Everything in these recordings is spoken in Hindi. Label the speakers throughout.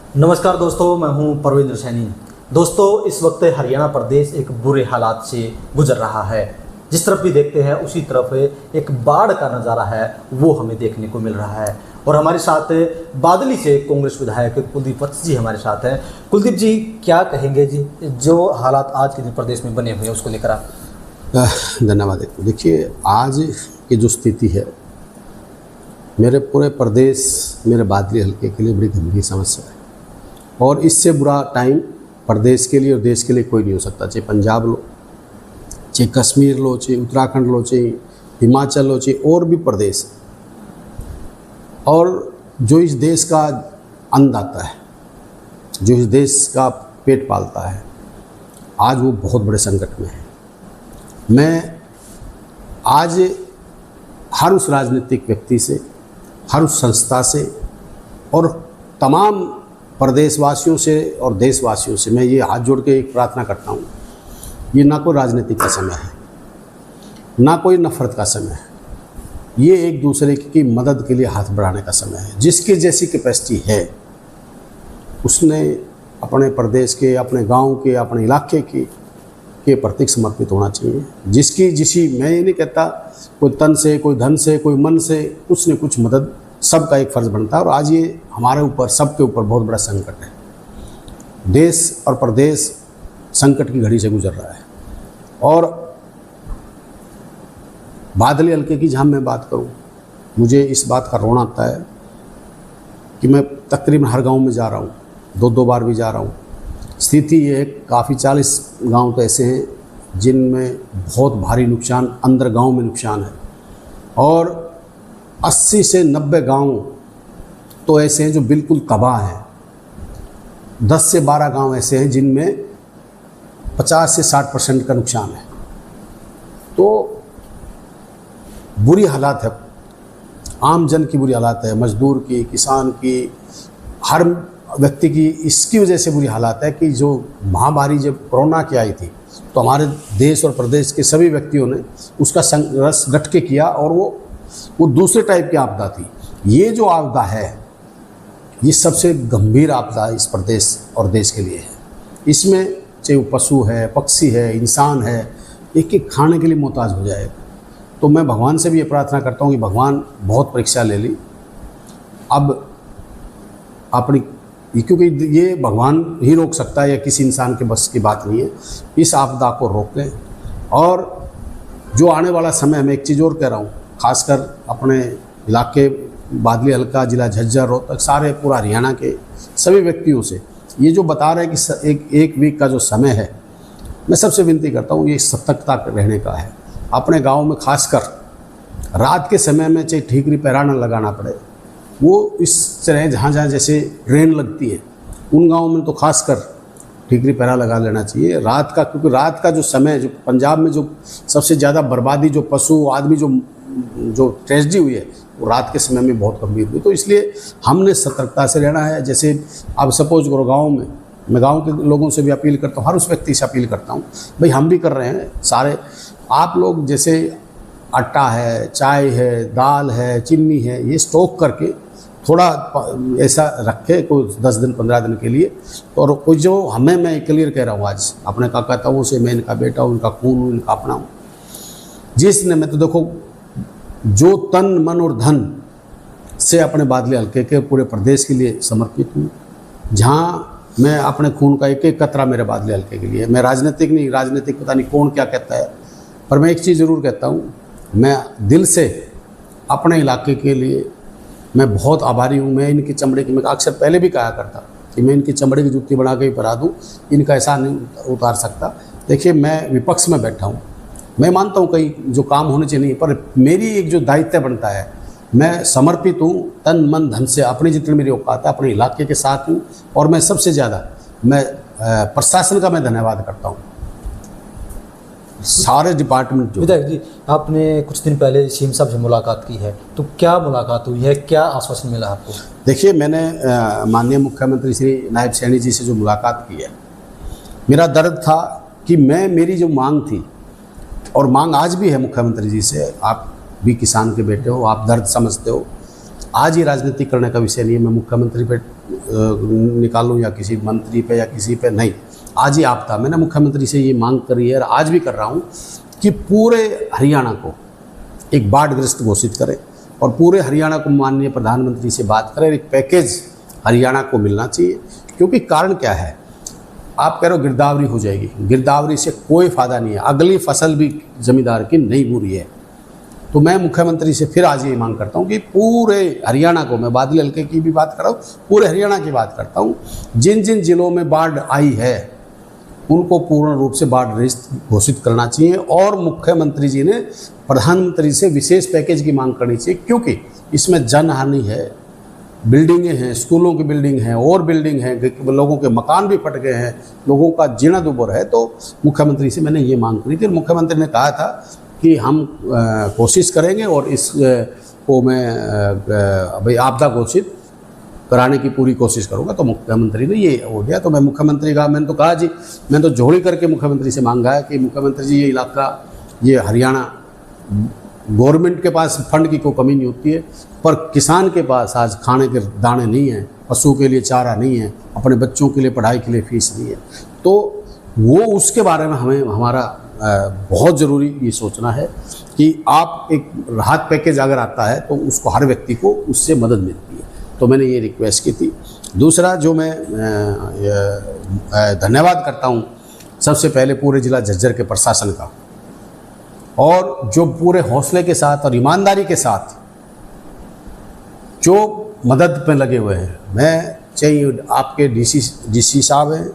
Speaker 1: नमस्कार दोस्तों, मैं हूं परवेंद्र सैनी। दोस्तों, इस वक्त हरियाणा प्रदेश एक बुरे हालात से गुजर रहा है। जिस तरफ भी देखते हैं उसी तरफ एक बाढ़ का नज़ारा है, वो हमें देखने को मिल रहा है। और हमारे साथ बादली से कांग्रेस विधायक कुलदीप वत्स जी हमारे साथ हैं। कुलदीप जी, क्या कहेंगे जी जो हालात आज के दिन प्रदेश में बने हुए हैं उसको लेकर आप?
Speaker 2: धन्यवाद। देखिए, आज की जो स्थिति है मेरे पूरे प्रदेश, मेरे बादली हल्के के लिए बड़ी गंभीर समस्या है। और इससे बुरा टाइम प्रदेश के लिए और देश के लिए कोई नहीं हो सकता। चाहे पंजाब लो, चाहे कश्मीर लो, चाहे उत्तराखंड लो, चाहे हिमाचल लो, चाहे और भी प्रदेश। और जो इस देश का अन्नदाता है, जो इस देश का पेट पालता है, आज वो बहुत बड़े संकट में है। मैं आज हर उस राजनीतिक व्यक्ति से, हर उस संस्था से और तमाम प्रदेशवासियों से और देशवासियों से मैं ये हाथ जोड़ के एक प्रार्थना करता हूँ। ये ना कोई राजनीतिक का समय है, ना कोई नफरत का समय है। ये एक दूसरे की मदद के लिए हाथ बढ़ाने का समय है। जिसकी जैसी कैपेसिटी है उसने अपने प्रदेश के, अपने गांव के, अपने इलाके के प्रति समर्पित होना चाहिए। जिसकी मैं ये नहीं कहता कोई तन से, कोई धन से, कोई मन से, कुछ न कुछ मदद सबका एक फ़र्ज़ बनता है। और आज ये हमारे ऊपर, सबके ऊपर बहुत बड़ा संकट है। देश और प्रदेश संकट की घड़ी से गुजर रहा है। और बादली हल्के की जहाँ मैं बात करूँ, मुझे इस बात का रोना आता है कि मैं तकरीबन हर गांव में जा रहा हूँ, दो बार भी जा रहा हूँ। स्थिति ये है, काफ़ी 40 गांव तो ऐसे हैं जिनमें बहुत भारी नुकसान, अंदर गांव में नुकसान है। और 80 से 90 गांव तो ऐसे हैं जो बिल्कुल तबाह हैं। 10 से 12 गांव ऐसे हैं जिनमें 50 से 60% का नुकसान है। तो बुरी हालात है, आम जन की बुरी हालात है, मजदूर की, किसान की, हर व्यक्ति की। इसकी वजह से बुरी हालात है कि जो महामारी जब कोरोना की आई थी तो हमारे देश और प्रदेश के सभी व्यक्तियों ने उसका संघर्ष डट के किया। और वो दूसरे टाइप की आपदा थी। ये जो आपदा है, ये सबसे गंभीर आपदा इस प्रदेश और देश के लिए है। इसमें चाहे वो पशु है, पक्षी है, इंसान है, एक एक खाने के लिए मोहताज हो जाएगा। तो मैं भगवान से भी ये प्रार्थना करता हूँ कि भगवान बहुत परीक्षा ले ली अब अपनी, क्योंकि ये भगवान ही रोक सकता है या किसी इंसान के बस की बात नहीं है। इस आपदा को रोकें। और जो आने वाला समय, मैं एक चीज़ और कह रहा हूँ, खासकर अपने इलाके बादली हल्का, जिला झज्जर, रोहतक, सारे पूरा हरियाणा के सभी व्यक्तियों से ये जो बता रहे हैं कि एक वीक का जो समय है, मैं सबसे विनती करता हूँ ये सतर्कता रहने का है। अपने गांव में खासकर रात के समय में चाहे ठीकरी पहरा न लगाना पड़े, वो इस तरह जहाँ जहाँ जैसे ट्रेन लगती है उन गाँव में तो खासकर ठीकरी पहरा लगा लेना चाहिए रात का। क्योंकि रात का जो समय, जो पंजाब में जो सबसे ज़्यादा बर्बादी, जो पशु आदमी जो ट्रेजेडी हुई है, वो रात के समय में बहुत गंभीर हुई। तो इसलिए हमने सतर्कता से रहना है। जैसे अब सपोज करो गाँव में, मैं गाँव के लोगों से भी अपील करता हूँ, हर उस व्यक्ति से अपील करता हूँ, भाई हम भी कर रहे हैं सारे, आप लोग जैसे आटा है, चाय है, दाल है, चीनी है, ये स्टॉक करके थोड़ा ऐसा रखे कोई 10 दिन 15 दिन के लिए। और कोई जो मैं क्लियर कह रहा हूँ आज अपने काकाताओं से, मैं इनका बेटा हूँ, इनका खून हूँ, इनका अपना हूँ, जिसने, मैं तो देखो जो तन मन और धन से अपने बादली हल्के के पूरे प्रदेश के लिए समर्पित हूँ, जहाँ मैं अपने खून का एक एक कतरा मेरे बादली हल्के के लिए, मैं राजनीतिक नहीं, राजनीतिक पता नहीं कौन क्या कहता है, पर मैं एक चीज़ ज़रूर कहता हूँ, मैं दिल से अपने इलाके के लिए मैं बहुत आभारी हूँ। मैं इनकी चमड़े की, मैं अक्सर पहले भी कहा करता कि मैं इनकी चमड़े की जूती बना के ही पहरा दूँ, इनका ऐसा नहीं उतार सकता। देखिए, मैं विपक्ष में बैठा हूँ, मैं मानता हूँ कई जो काम होने चाहिए नहीं, पर मेरी एक जो दायित्व बनता है, मैं समर्पित हूँ तन मन धन से, अपनी जितनी मेरी औकात है अपने इलाके के साथ हूँ। और मैं सबसे ज़्यादा मैं प्रशासन का मैं धन्यवाद करता हूँ, सारे डिपार्टमेंट। जो
Speaker 1: विधायक जी, आपने कुछ दिन पहले सीएम साहब से मुलाकात की है, तो क्या मुलाकात हुई है, क्या आश्वासन मिला आपको?
Speaker 2: देखिए, मैंने माननीय मुख्यमंत्री श्री नायब सैनी जी से जो मुलाकात की है, मेरा दर्द था कि मेरी जो मांग थी, और मांग आज भी है मुख्यमंत्री जी से, आप भी किसान के बेटे हो, आप दर्द समझते हो। आज ये राजनीति करने का विषय नहीं है। मैं मुख्यमंत्री निकालूं या किसी मंत्री पे या किसी पे, नहीं। आज ही आपदा, मैंने मुख्यमंत्री से ये मांग करी है और आज भी कर रहा हूँ कि पूरे हरियाणा को एक बाढ़ग्रस्त घोषित करें और पूरे हरियाणा को माननीय प्रधानमंत्री से बात करें, एक पैकेज हरियाणा को मिलना चाहिए। क्योंकि कारण क्या है, आप कह रहे हो गिरदावरी हो जाएगी, गिरदावरी से कोई फ़ायदा नहीं है, अगली फसल भी ज़मींदार की नहीं बुरी है। तो मैं मुख्यमंत्री से फिर आज ये मांग करता हूँ कि पूरे हरियाणा को, मैं बादल हल्के की भी बात कर रहा हूँ, पूरे हरियाणा की बात करता हूँ, जिन जिन जिलों में बाढ़ आई है उनको पूर्ण रूप से बाढ़ रहित घोषित करना चाहिए। और मुख्यमंत्री जी ने प्रधानमंत्री से विशेष पैकेज की मांग करनी चाहिए, क्योंकि इसमें जनहानि है, बिल्डिंगें हैं, स्कूलों की बिल्डिंग हैं और बिल्डिंग हैं, लोगों के मकान भी फट गए हैं, लोगों का जीना दुर्भर है। तो मुख्यमंत्री से मैंने ये मांग करी थी। मुख्यमंत्री ने कहा था कि हम कोशिश करेंगे और इस को मैं भाई आपदा घोषित कराने की पूरी कोशिश करूंगा। तो मुख्यमंत्री ने ये हो गया। तो मैं मुख्यमंत्री का, मैंने तो कहा जी, मैं तो झोली करके मुख्यमंत्री से मांगा है कि मुख्यमंत्री जी, ये इलाका, ये हरियाणा, गवर्नमेंट के पास फंड की कोई कमी नहीं होती है, पर किसान के पास आज खाने के दाने नहीं हैं, पशु के लिए चारा नहीं है, अपने बच्चों के लिए पढ़ाई के लिए फीस नहीं है। तो वो उसके बारे में हमें, हमारा बहुत ज़रूरी ये सोचना है कि आप एक राहत पैकेज अगर आता है तो उसको हर व्यक्ति को उससे मदद मिलती है। तो मैंने ये रिक्वेस्ट की थी। दूसरा जो मैं धन्यवाद करता हूँ सबसे पहले पूरे ज़िला झज्जर के प्रशासन का, और जो पूरे हौसले के साथ और ईमानदारी के साथ जो मदद पे लगे हुए हैं। मैं चाहे आपके डीसी साहब हैं,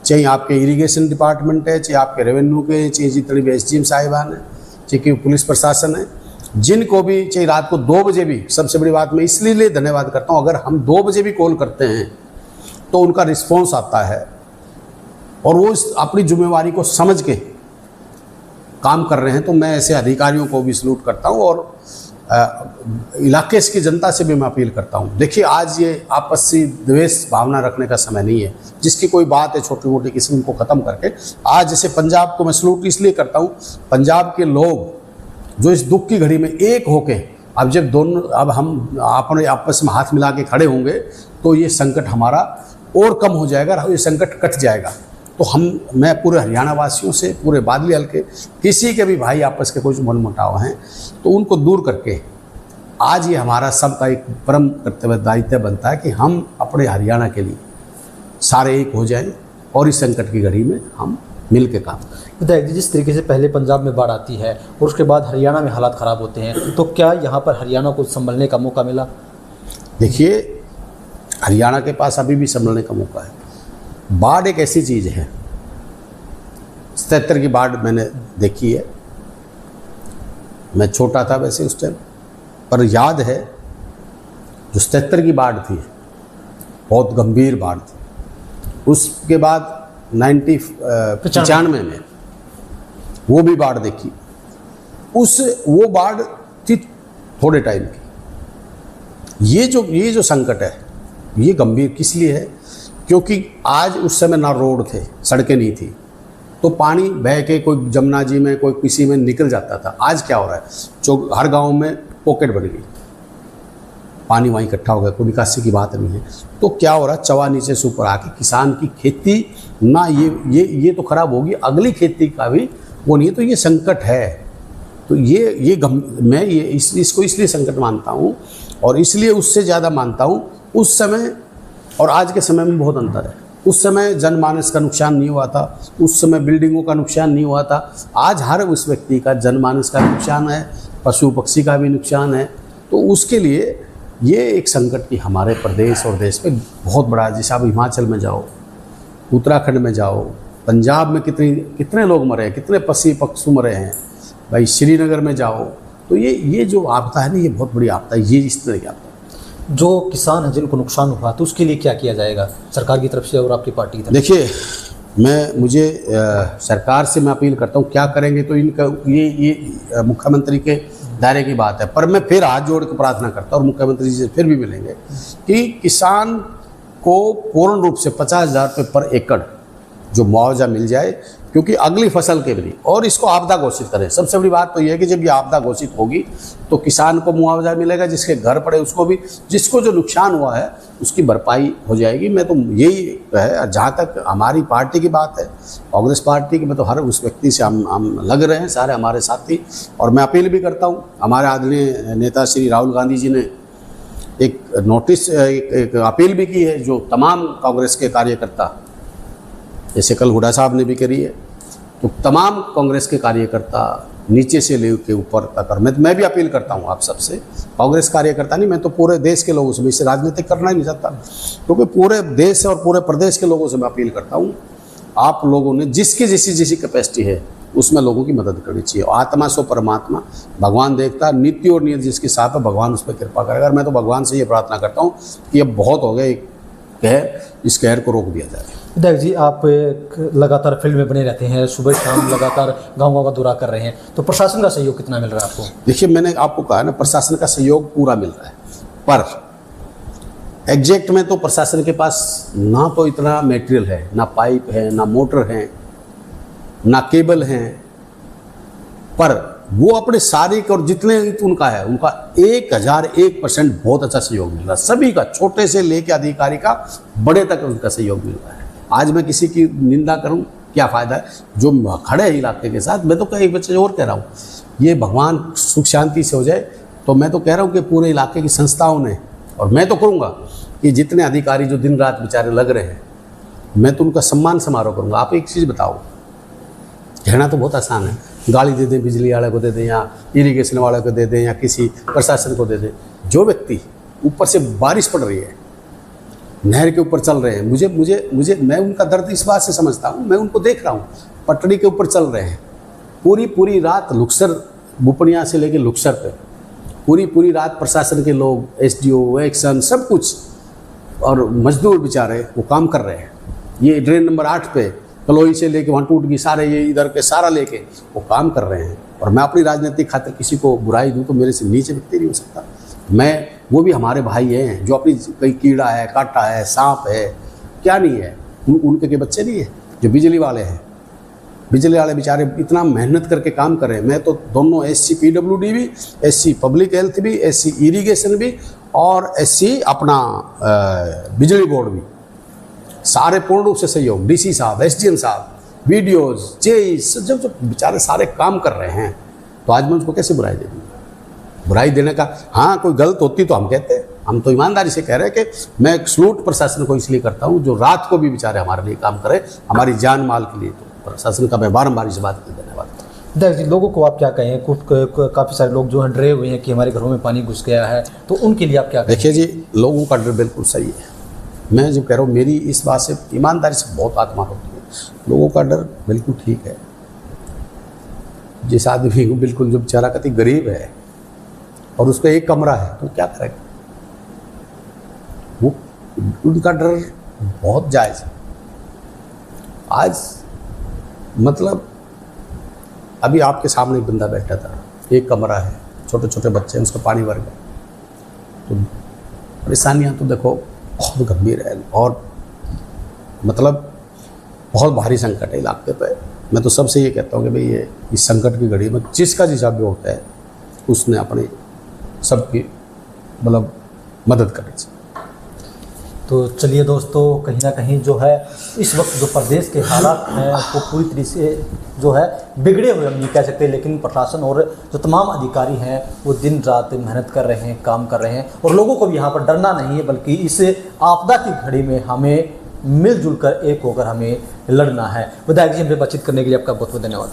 Speaker 2: चाहे आपके इरिगेशन डिपार्टमेंट है, चाहे आपके रेवेन्यू के, चाहे जितने भी एसडीएम साहिबान हैं, चाहे पुलिस प्रशासन है, जिनको भी, चाहे रात को 2 बजे भी, सबसे बड़ी बात मैं इसलिए धन्यवाद करता हूँ, अगर हम 2 बजे भी कॉल करते हैं तो उनका रिस्पॉन्स आता है और वो अपनी जिम्मेवारी को समझ के काम कर रहे हैं। तो मैं ऐसे अधिकारियों को भी सलूट करता हूँ और इलाके की जनता से भी मैं अपील करता हूँ। देखिए, आज ये आपसी द्वेष भावना रखने का समय नहीं है। जिसकी कोई बात है छोटी मोटी किस्म को ख़त्म करके, आज जैसे पंजाब को मैं सलूट इसलिए करता हूँ, पंजाब के लोग जो इस दुख की घड़ी में एक होके, अब जब दोनों, अब हम अपने आपस में हाथ मिला के खड़े होंगे तो ये संकट हमारा और कम हो जाएगा, ये संकट कट जाएगा। तो मैं पूरे हरियाणा वासियों से, पूरे बादली हल्के, किसी के भी भाई आपस के कुछ मनमुटाव हैं तो उनको दूर करके आज ये हमारा सबका एक परम कर्तव्य दायित्व बनता है कि हम अपने हरियाणा के लिए सारे एक हो जाएं और इस संकट की घड़ी में हम मिल के काम करें।
Speaker 1: विधायक जी, जिस तरीके से पहले पंजाब में बाढ़ आती है और उसके बाद हरियाणा में हालात ख़राब होते हैं, तो क्या यहाँ पर हरियाणा को संभलने का मौका मिला?
Speaker 2: देखिए, हरियाणा के पास अभी भी संभलने का मौका है। बाढ़ एक ऐसी चीज़ है, 77 की बाढ़ मैंने देखी है, मैं छोटा था वैसे उस टाइम, पर याद है जो 77 की बाढ़ थी बहुत गंभीर बाढ़ थी। उसके बाद 95 में वो भी बाढ़ देखी। वो बाढ़ थी थोड़े टाइम की। ये जो संकट है ये गंभीर किस लिए है? क्योंकि आज उस समय ना रोड थे, सड़कें नहीं थी, तो पानी बह के कोई जमुना जी में, कोई किसी में निकल जाता था। आज क्या हो रहा है, जो हर गांव में पॉकेट बन गई, पानी वहीं इकट्ठा हो गया, कोई निकासी की बात नहीं है। तो क्या हो रहा है, चवा नीचे से ऊपर आके किसान की खेती ना ये तो खराब होगी, अगली खेती का भी वो नहीं है। तो ये संकट है। तो मैं इसको इसलिए संकट मानता हूँ और इसलिए उससे ज़्यादा मानता हूँ। उस समय और आज के समय में बहुत अंतर है। उस समय जनमानस का नुकसान नहीं हुआ था, उस समय बिल्डिंगों का नुकसान नहीं हुआ था। आज हर उस व्यक्ति का जनमानस का नुकसान है, पशु पक्षी का भी नुकसान है। तो उसके लिए ये एक संकट की हमारे प्रदेश और देश में बहुत बड़ा है। जैसे आप हिमाचल में जाओ, उत्तराखंड में जाओ, पंजाब में कितने लोग मरे हैं, कितने पशु पक्षी मरे हैं। भाई श्रीनगर में जाओ, तो ये जो आपदा है ना, ये बहुत बड़ी आपदा है। ये इस तरह की आपदा,
Speaker 1: जो किसान हैं जिनको नुकसान हुआ, तो उसके लिए क्या किया जाएगा सरकार की तरफ से और आपकी पार्टी की तरफ?
Speaker 2: देखिए, मुझे सरकार से मैं अपील करता हूँ, क्या करेंगे तो इनका ये मुख्यमंत्री के दायरे की बात है। पर मैं फिर हाथ जोड़ के प्रार्थना करता हूँ और मुख्यमंत्री जी से फिर भी मिलेंगे कि किसान को पूर्ण रूप से 50,000 रुपये पर एकड़ जो मुआवजा मिल जाए, क्योंकि अगली फसल के लिए, और इसको आपदा घोषित करें। सबसे बड़ी बात तो ये है कि जब ये आपदा घोषित होगी तो किसान को मुआवजा मिलेगा, जिसके घर पड़े उसको भी, जिसको जो नुकसान हुआ है उसकी भरपाई हो जाएगी। मैं तो यही है, जहाँ तक हमारी पार्टी की बात है, कांग्रेस पार्टी की, मैं तो हर उस व्यक्ति से हम लग रहे हैं, सारे हमारे साथी। और मैं अपील भी करता हूँ, हमारे आदरणीय नेता श्री राहुल गांधी जी ने एक नोटिस, एक अपील भी की है, जो तमाम कांग्रेस के कार्यकर्ता, जैसे कल हुड्डा साहब ने भी करी है, तो तमाम कांग्रेस के कार्यकर्ता नीचे से लेकर ऊपर तक, और मैं भी अपील करता हूँ आप सबसे, कांग्रेस कार्यकर्ता नहीं, मैं तो पूरे देश के लोगों से, मैं इससे राजनीतिक करना ही नहीं चाहता, क्योंकि पूरे देश और पूरे प्रदेश के लोगों से मैं अपील करता हूँ, आप लोगों ने जिसकी जैसी कैपेसिटी है उसमें लोगों की मदद करनी चाहिए। आत्मा सो परमात्मा, भगवान देखता, नीति और नियत जिसके साथ है भगवान उस पर कृपा करेगा। और मैं तो भगवान से ये प्रार्थना करता हूँ कि अब बहुत हो गए कहर, इस कहर को रोक दिया जाए।
Speaker 1: विधायक जी, आप लगातार फील्ड में बने रहते हैं, सुबह शाम लगातार गाँव का दौरा कर रहे हैं, तो प्रशासन का सहयोग कितना मिल रहा है आपको?
Speaker 2: देखिए, मैंने आपको कहा ना, प्रशासन का सहयोग पूरा मिल रहा है, पर एग्जैक्ट में तो प्रशासन के पास ना तो इतना मटेरियल है, ना पाइप है, ना मोटर है, ना केबल हैं, पर वो अपने सारे और जितने उनका है, उनका 1001% बहुत अच्छा सहयोग मिल रहा है। सभी का, छोटे से लेकर अधिकारी का, बड़े तक उनका सहयोग मिल रहा है। आज मैं किसी की निंदा करूं, क्या फ़ायदा है? जो खड़े हैं इलाके के साथ, मैं तो एक बच्चे और कह रहा हूँ, ये भगवान सुख शांति से हो जाए, तो मैं तो कह रहा हूँ कि पूरे इलाके की संस्थाओं ने, और मैं तो करूँगा कि जितने अधिकारी जो दिन रात बेचारे लग रहे हैं, मैं तो उनका सम्मान समारोह करूँगा। आप एक चीज़ बताओ, कहना तो बहुत आसान है, गाड़ी दे दें, बिजली वाले को दे दें, या इरिगेशन वाले को दे दें, या किसी प्रशासन को दे दें। जो व्यक्ति ऊपर से बारिश पड़ रही है, नहर के ऊपर चल रहे हैं, मुझे मैं उनका दर्द इस बात से समझता हूँ, मैं उनको देख रहा हूँ, पटड़ी के ऊपर चल रहे हैं, पूरी रात लुक्सर, बुपनिया से लेकर लुक्सर पे पूरी रात प्रशासन के लोग, SDO, एक्शन, सब कुछ, और मजदूर बेचारे वो काम कर रहे हैं। ये ड्रेन नंबर 8 पे कलोई से लेके वहाँ टूट गई, सारे ये इधर के सारा लेके वो काम कर रहे हैं। और मैं अपनी राजनीतिक खातिर किसी को बुराई दूँ तो मेरे से नीचे व्यक्ति नहीं हो सकता। मैं, वो भी हमारे भाई हैं, जो अपनी कहीं कीड़ा है, कांटा है, सांप है, क्या नहीं है, उनके बच्चे नहीं है, जो बिजली वाले हैं, बिजली वाले बेचारे इतना मेहनत करके काम कर रहे हैं। मैं तो दोनों SC PWD भी, SC पब्लिक हेल्थ भी, SC इरीगेशन भी, और SC अपना बिजली बोर्ड भी, सारे पूर्ण रूप से सहयोग, DC साहब, SDM साहब, VDOs, JEs, जब बेचारे सारे काम कर रहे हैं, तो आज मैं उसको कैसे बुराई दे दूँगा? बुराई देने का, हाँ कोई गलत होती तो हम कहते हैं, हम तो ईमानदारी से कह रहे हैं कि मैं सलूट प्रशासन को इसलिए करता हूँ जो रात को भी बेचारे हमारे लिए काम करे, हमारी जान माल के लिए। तो प्रशासन का मैं बारम्बार इस बात की धन्यवाद।
Speaker 1: विधायक जी, लोगों को आप क्या कहें? काफ़ी सारे लोग जो हैं डरे हुए हैं कि हमारे घरों में पानी घुस गया है, तो उनके लिए आप क्या कहें?
Speaker 2: देखिए जी, लोगों का डर बिल्कुल सही है। मैं जो कह रहा हूँ, मेरी इस बात से ईमानदारी से बहुत आत्मा होती है, लोगों का डर बिल्कुल ठीक है। जिस आदमी को बिल्कुल, जो बेचारा कति गरीब है और उसका एक कमरा है, तो क्या करेगा? वो, उनका डर बहुत जायज़ है। आज मतलब अभी आपके सामने एक बंदा बैठा था, एक कमरा है, छोटे छोटे बच्चे हैं, उसका पानी भर गया, तो परेशानियाँ तो देखो बहुत गंभीर है, और मतलब बहुत भारी संकट है इलाके पे। मैं तो सबसे ये कहता हूँ कि भाई, ये इस संकट की घड़ी में जिसका जिसा भी होता है, उसने अपनी सबकी मतलब मदद करनी चाहिए।
Speaker 1: तो चलिए दोस्तों, कहीं ना कहीं जो है इस वक्त जो प्रदेश के हालात हैं वो पूरी तरह से जो है बिगड़े हुए हम नहीं कह सकते, लेकिन प्रशासन और जो तमाम अधिकारी हैं वो दिन रात मेहनत कर रहे हैं, काम कर रहे हैं, और लोगों को भी यहाँ पर डरना नहीं है, बल्कि इस आपदा की घड़ी में हमें मिलजुल कर एक होकर हमें लड़ना है। विधायक जी, हमसे बातचीत करने के लिए आपका बहुत बहुत धन्यवाद।